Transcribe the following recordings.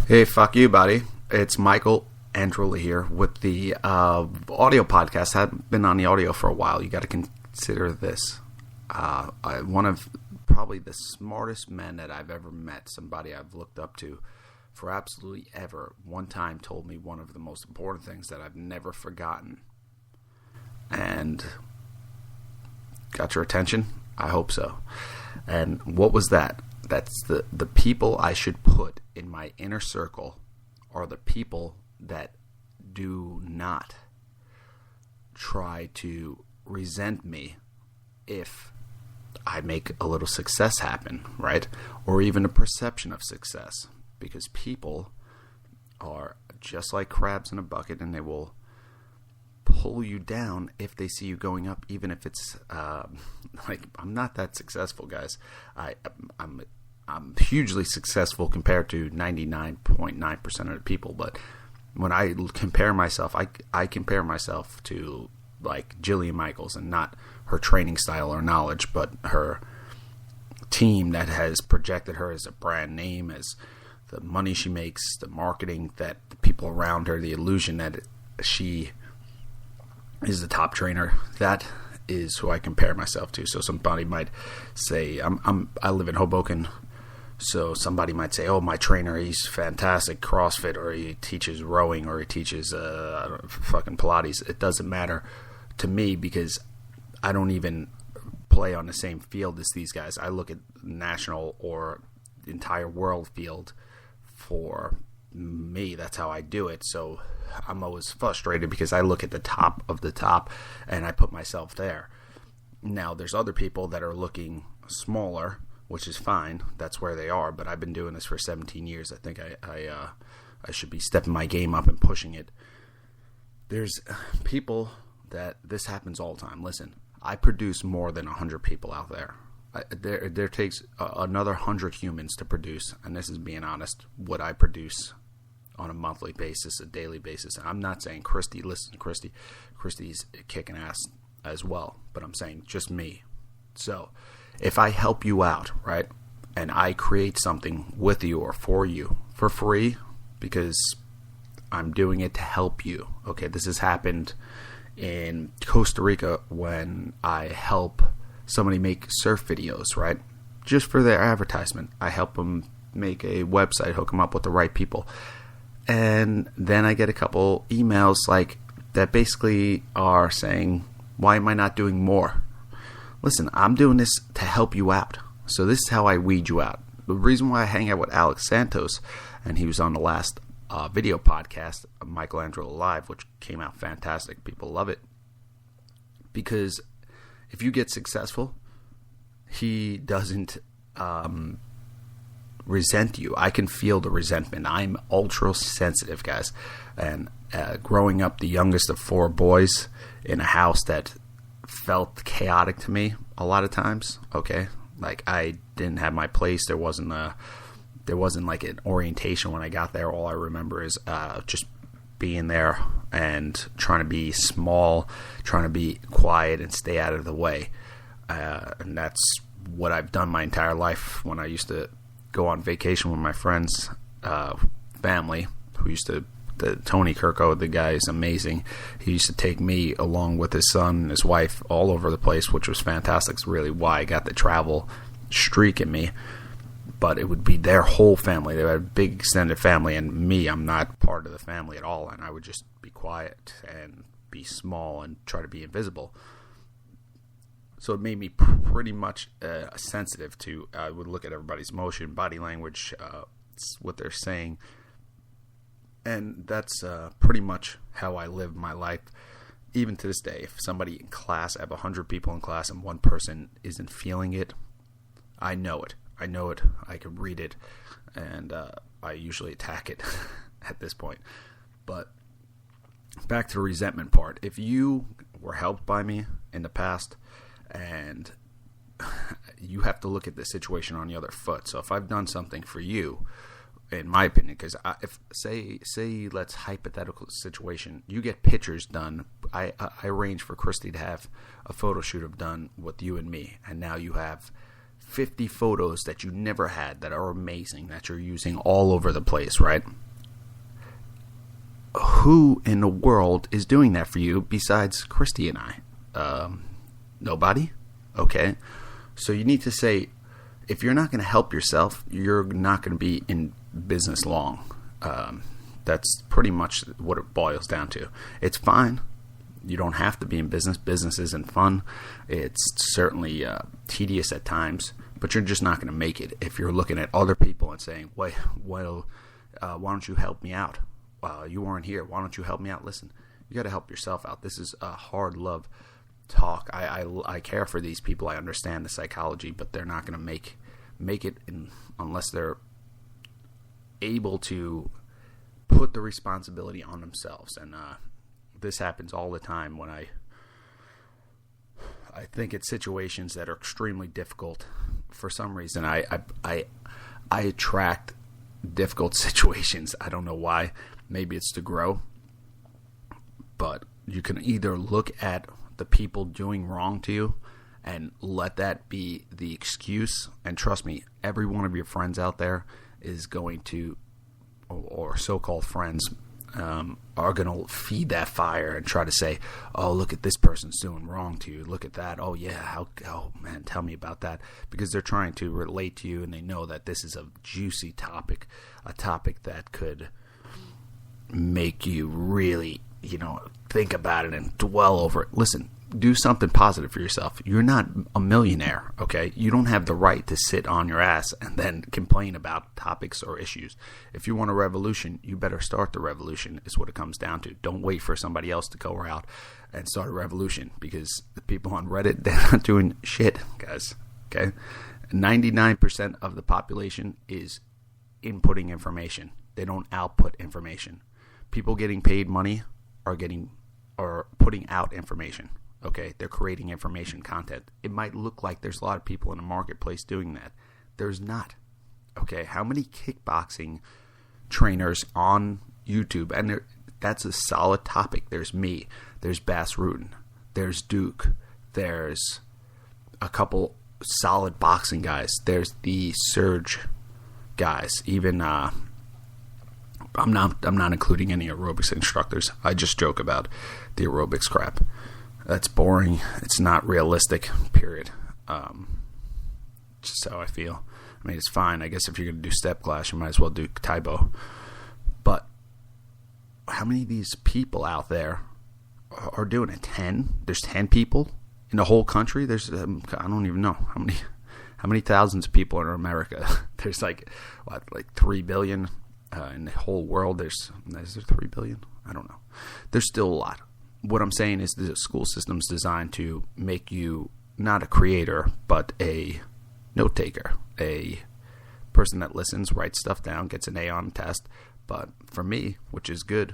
Hey, fuck you, buddy. It's Michael Androla here with the audio podcast. I haven't been on the audio for a while. You got to consider this. One of probably the smartest men that I've ever met, somebody I've looked up to for absolutely ever, one time told me one of the most important things that I've never forgotten. And got your attention? I hope so. And what was that? That's the people I should put in my inner circle are the people that do not try to resent me if I make a little success happen, right? Or even a perception of success. Because people are just like crabs in a bucket, and they will pull you down if they see you going up, even if it's like, I'm not that successful, guys. I'm hugely successful compared to 99.9% of the people, but when I compare myself, I compare myself to like Jillian Michaels, and not her training style or knowledge, but her team that has projected her as a brand name, as the money she makes, the marketing, that the people around her, the illusion that she is the top trainer. That is who I compare myself to. So somebody might say, I live in Hoboken, so somebody might say, oh, my trainer, he's fantastic, CrossFit, or he teaches rowing, or he teaches fucking Pilates. It doesn't matter to me, because I don't even play on the same field as these guys. I look at national or entire world field for me. That's how I do it. So I'm always frustrated because I look at the top of the top and I put myself there. Now, there's other people that are looking smaller, which is fine. That's where they are. But I've been doing this for 17 years. I think I should be stepping my game up and pushing it. There's people that this happens all the time. Listen, I produce more than 100 people out there. There takes another 100 humans to produce, and this is being honest, what I produce on a monthly basis, a daily basis. I'm not saying Christy, listen to Christy. Christy's kicking ass as well, but I'm saying just me. So if I help you out, right, and I create something with you or for you for free, because I'm doing it to help you. Okay, this has happened in Costa Rica when I help somebody make surf videos, right? Just for their advertisement. I help them make a website, hook them up with the right people. And then I get a couple emails like that basically are saying, why am I not doing more? Listen, I'm doing this to help you out. So this is how I weed you out. The reason why I hang out with Alex Santos, and he was on the last video podcast, Michelangelo Live, which came out fantastic. People love it. Because if you get successful, he doesn't resent you. I can feel the resentment. I'm ultra sensitive, guys. And growing up the youngest of four boys in a house that felt chaotic to me a lot of times, okay? Like, I didn't have my place. There wasn't like an orientation when I got there. All I remember is just being there and trying to be small, trying to be quiet and stay out of the way. And that's what I've done my entire life. When I used to go on vacation with my friends' family, who used to, Tony Kirko, the guy is amazing. He used to take me along with his son and his wife all over the place, which was fantastic. It's really why I got the travel streak in me. But it would be their whole family. They had a big extended family, and me, I'm not part of the family at all. And I would just be quiet and be small and try to be invisible. So it made me pretty much sensitive to, I would look at everybody's motion, body language, what they're saying. And that's pretty much how I live my life. Even to this day, if somebody in class, I have 100 people in class and one person isn't feeling it, I know it. I can read it, and I usually attack it at this point. But back to the resentment part. If you were helped by me in the past, and you have to look at the situation on the other foot. So if I've done something for you, in my opinion, because if say let's hypothetical situation, you get pictures done. I arrange for Christy to have a photo shoot done with you and me, and now you have 50 photos that you never had that are amazing, that you're using all over the place, right? Who in the world is doing that for you besides Christy and I? Nobody? Okay. So you need to say, if you're not going to help yourself, you're not going to be in business long. That's pretty much what it boils down to. It's fine. You don't have to be in business. Business isn't fun. It's certainly tedious at times, but you're just not going to make it if you're looking at other people and saying, why don't you help me out? You weren't here. Why don't you help me out? Listen, you got to help yourself out. This is a hard love talk. I care for these people. I understand the psychology, but they're not going to make it unless they're able to put the responsibility on themselves. And this happens all the time when I think it's situations that are extremely difficult. For some reason, I attract difficult situations. I don't know why. Maybe it's to grow. But you can either look at the people doing wrong to you and let that be the excuse. And trust me, every one of your friends out there is going to, or so-called friends, are going to feed that fire and try to say, oh, look at this person's doing wrong to you. Look at that. Oh, yeah. Oh, man, tell me about that. Because they're trying to relate to you, and they know that this is a juicy topic, a topic that could make you really, think about it and dwell over it. Listen, do something positive for yourself. You're not a millionaire, okay? You don't have the right to sit on your ass and then complain about topics or issues. If you want a revolution, you better start the revolution, is what it comes down to. Don't wait for somebody else to go out and start a revolution, because the people on Reddit, they're not doing shit, guys, okay? 99% of the population is inputting information. They don't output information. People getting paid money are putting out information. Okay, they're creating information content. It might look like there's a lot of people in the marketplace doing that. There's not. Okay, how many kickboxing trainers on YouTube? And that's a solid topic. There's me. There's Bass Rutten. There's Duke. There's a couple solid boxing guys. There's the Surge guys. Even I'm not including any aerobics instructors. I just joke about the aerobics crap. That's boring. It's not realistic, period. Just how I feel. I mean, it's fine. I guess if you're going to do step class, you might as well do Taibo. But how many of these people out there are doing it? 10? There's 10 people in the whole country? There's I don't even know how many thousands of people in America. There's like 3 billion in the whole world. Is there 3 billion? I don't know. There's still a lot. What I'm saying is the school system's designed to make you not a creator, but a note taker, a person that listens, writes stuff down, gets an A on a test. But for me, which is good,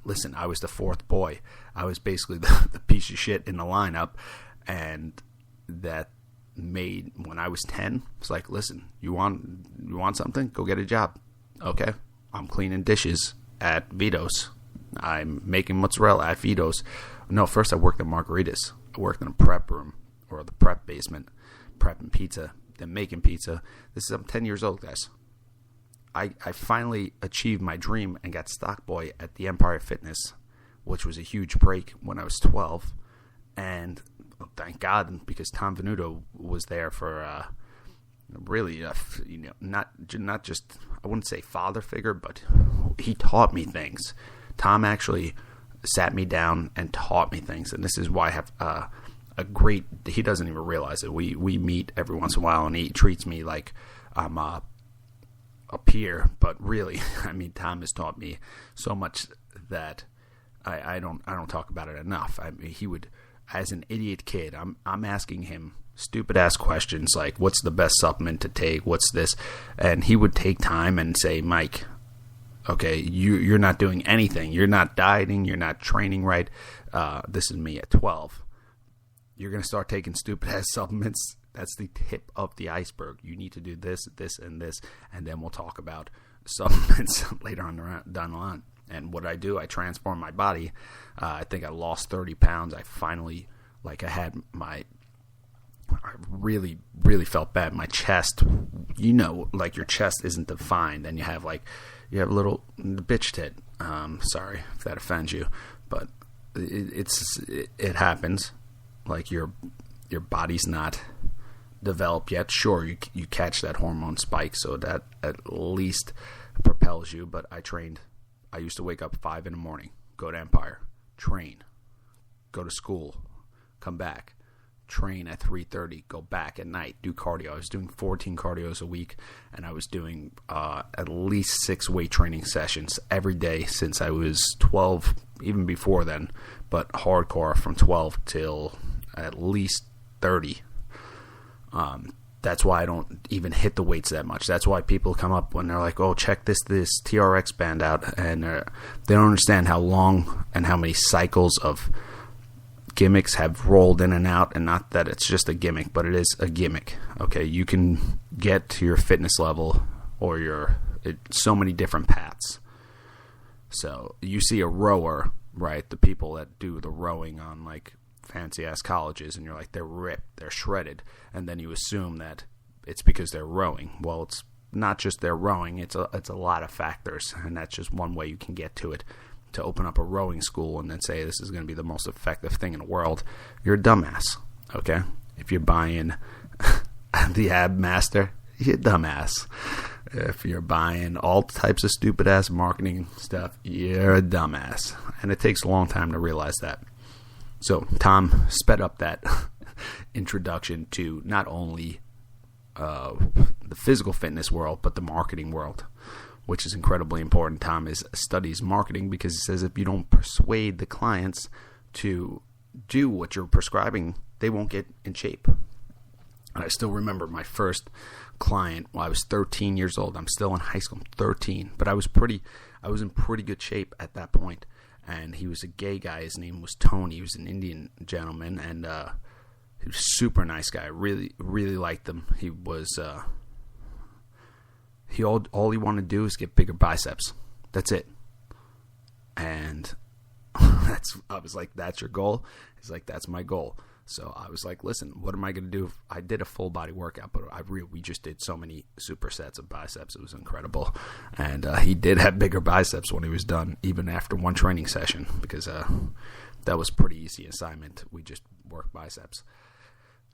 listen, I was the fourth boy. I was basically the piece of shit in the lineup, and that made, when I was 10, it's like, listen, you want something? Go get a job. Okay, I'm cleaning dishes at Vito's. I'm making mozzarella at Vito's. No, first I worked at Margaritas. I worked in a prep room, or the prep basement, prepping pizza, then making pizza. I'm 10 years old, guys. I finally achieved my dream and got stock boy at the Empire Fitness, which was a huge break when I was 12. And thank God, because Tom Venuto was there for really, not just, I wouldn't say father figure, but he taught me things. Tom actually sat me down and taught me things, and this is why I have a great, he doesn't even realize it. We meet every once in a while, and he treats me like I'm a peer, but really, I mean, Tom has taught me so much that I don't talk about it enough. I mean, he would, as an idiot kid, I'm asking him stupid ass questions like, what's the best supplement to take? What's this? And he would take time and say, Mike, okay, you're not doing anything. You're not dieting. You're not training right. This is me at 12. You're going to start taking stupid-ass supplements. That's the tip of the iceberg. You need to do this, this, and this, and then we'll talk about supplements later on down the line. And what I do, I transform my body. I think I lost 30 pounds. I finally, I had I really, really felt bad. My chest, like your chest isn't defined, and you have a little bitch tit. Sorry if that offends you, but it happens. Like your body's not developed yet. Sure, you catch that hormone spike, so that at least propels you. But I used to wake up 5 a.m, go to Empire, train, go to school, come back, train at 3:30, go back at night, do cardio. I was doing 14 cardios a week, and I was doing at least 6 weight training sessions every day since I was 12, even before then, but hardcore from 12 till at least 30. That's why I don't even hit the weights that much. That's why people come up when they're like, oh, check this TRX band out, and they don't understand how long and how many cycles of gimmicks have rolled in and out, and not that it's just a gimmick, but it is a gimmick. Okay, you can get to your fitness level or so many different paths. So you see a rower, right? The people that do the rowing on like fancy ass colleges, and you're like, they're ripped, they're shredded, and then you assume that it's because they're rowing. Well, it's not just they're rowing, it's a lot of factors, and that's just one way you can get to it. To open up a rowing school and then say this is going to be the most effective thing in the world, you're a dumbass. Okay, if you're buying the Ab Master, you're a dumbass. If you're buying all types of stupid ass marketing stuff, you're a dumbass, and it takes a long time to realize that. So Tom sped up that introduction to not only the physical fitness world, but the marketing world, which is incredibly important. Tom studies marketing because he says if you don't persuade the clients to do what you're prescribing, they won't get in shape. And I still remember my first client when I was 13 years old. I'm still in high school. I'm 13, but I was in pretty good shape at that point. And he was a gay guy. His name was Tony. He was an Indian gentleman, and he was a super nice guy. I really, really liked him. He was all he wanted to do is get bigger biceps. That's it. And I was like, that's your goal? He's like, that's my goal. So I was like, listen, what am I going to do? I did a full body workout, but we just did so many supersets of biceps. It was incredible. And he did have bigger biceps when he was done, even after one training session, because that was pretty easy assignment. We just worked biceps.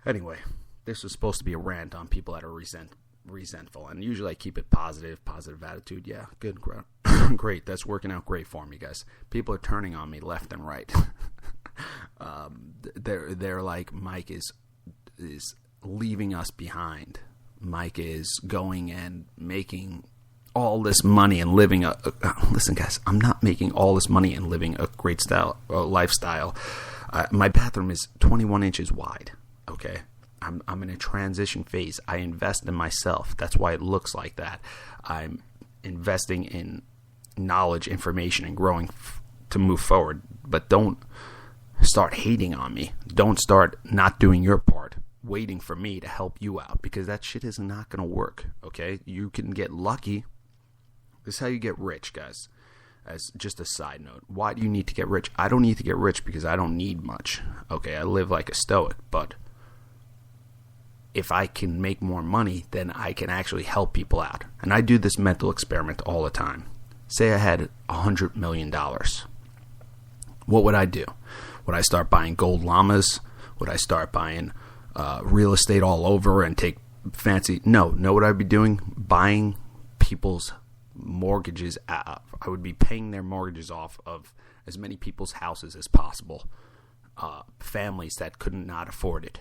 Anyway, this was supposed to be a rant on people that are resentful, and usually I keep it positive attitude. Yeah, good, great. That's working out great for me, guys. People are turning on me left and right. They're like, Mike is leaving us behind. Mike is going and making all this money and living listen, guys, I'm not making all this money and living a great lifestyle. My bathroom is 21 inches wide. Okay. I'm in a transition phase. I invest in myself. That's why it looks like that. I'm investing in knowledge, information, and growing to move forward. But don't start hating on me. Don't start not doing your part, waiting for me to help you out, because that shit is not going to work. Okay? You can get lucky. This is how you get rich, guys. As just a side note, why do you need to get rich? I don't need to get rich because I don't need much. Okay, I live like a stoic, but if I can make more money, then I can actually help people out. And I do this mental experiment all the time. Say I had $100 million. What would I do? Would I start buying gold llamas? Would I start buying real estate all over and take fancy? No. Know what I'd be doing? Buying people's mortgages. I would be paying their mortgages off of as many people's houses as possible. Families that could not afford it.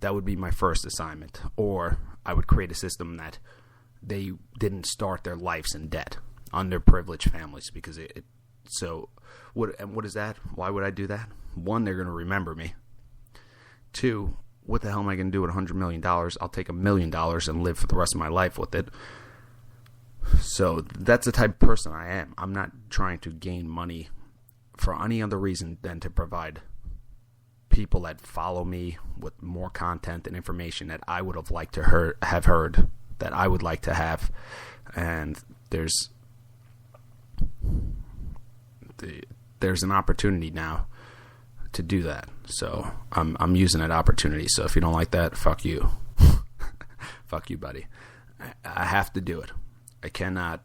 That would be my first assignment. Or I would create a system that they didn't start their lives in debt. Underprivileged families, because what is that? Why would I do that? One, they're going to remember me. Two, what the hell am I going to do with $100 million? I'll take $1 million and live for the rest of my life with it. So that's the type of person I am. I'm not trying to gain money for any other reason than to provide people that follow me with more content and information that I would have liked to have heard, that I would like to have. And there's an opportunity now to do that. So I'm using that opportunity. So if you don't like that, fuck you. Fuck you, buddy. I have to do it. I cannot.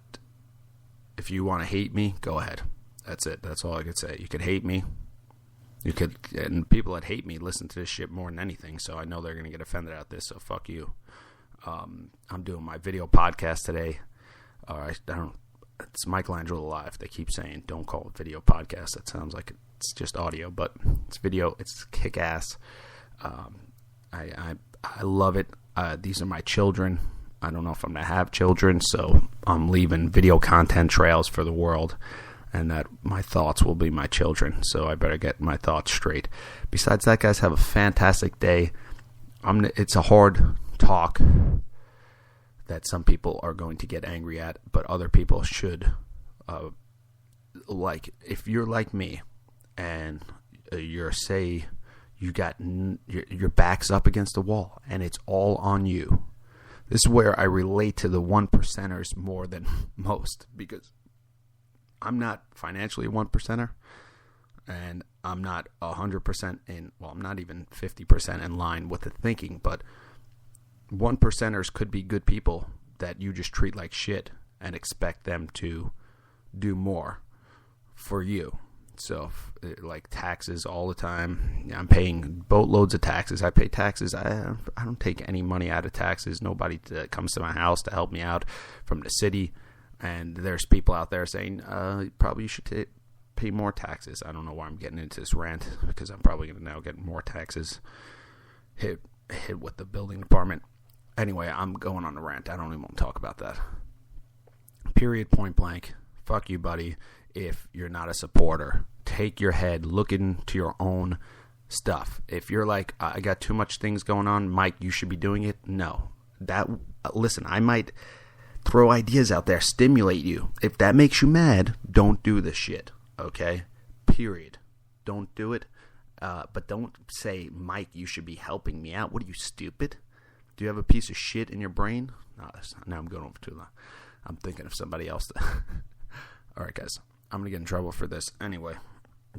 If you want to hate me, go ahead. That's it. That's all I could say. You could hate me. You could, and people that hate me listen to this shit more than anything. So I know they're gonna get offended at this. So fuck you. I'm doing my video podcast today. I don't. It's Michelangelo Live. They keep saying don't call it video podcast. That sounds like it's just audio, but it's video. It's kick ass. I love it. These are my children. I don't know if I'm gonna have children, so I'm leaving video content trails for the world, and that my thoughts will be my children. So I better get my thoughts straight. Besides that, guys, have a fantastic day. It's a hard talk that some people are going to get angry at, but other people should, like, if you're like me and your back's up against the wall and it's all on you. This is where I relate to the 1%ers more than most, because I'm not financially a 1%er, and I'm not 100% I'm not even 50% in line with the thinking, but 1%ers could be good people that you just treat like shit and expect them to do more for you. So, like taxes all the time. I'm paying boatloads of taxes. I pay taxes. I don't take any money out of taxes. Nobody that comes to my house to help me out from the city. And there's people out there saying, probably you should pay more taxes. I don't know why I'm getting into this rant, because I'm probably going to now get more taxes hit with the building department. Anyway, I'm going on a rant. I don't even want to talk about that. Period, point blank. Fuck you, buddy. If you're not a supporter, take your head, look into your own stuff. If you're like, I got too much things going on, Mike, you should be doing it. No. Listen, I might throw ideas out there, stimulate you. If that makes you mad, don't do this shit. Okay? Period. Don't do it. But don't say, Mike, you should be helping me out. What are you, stupid? Do you have a piece of shit in your brain? No, now I'm going over too long. I'm thinking of somebody else. All right, guys. I'm going to get in trouble for this. Anyway,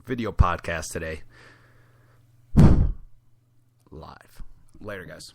video podcast today. Live. Later, guys.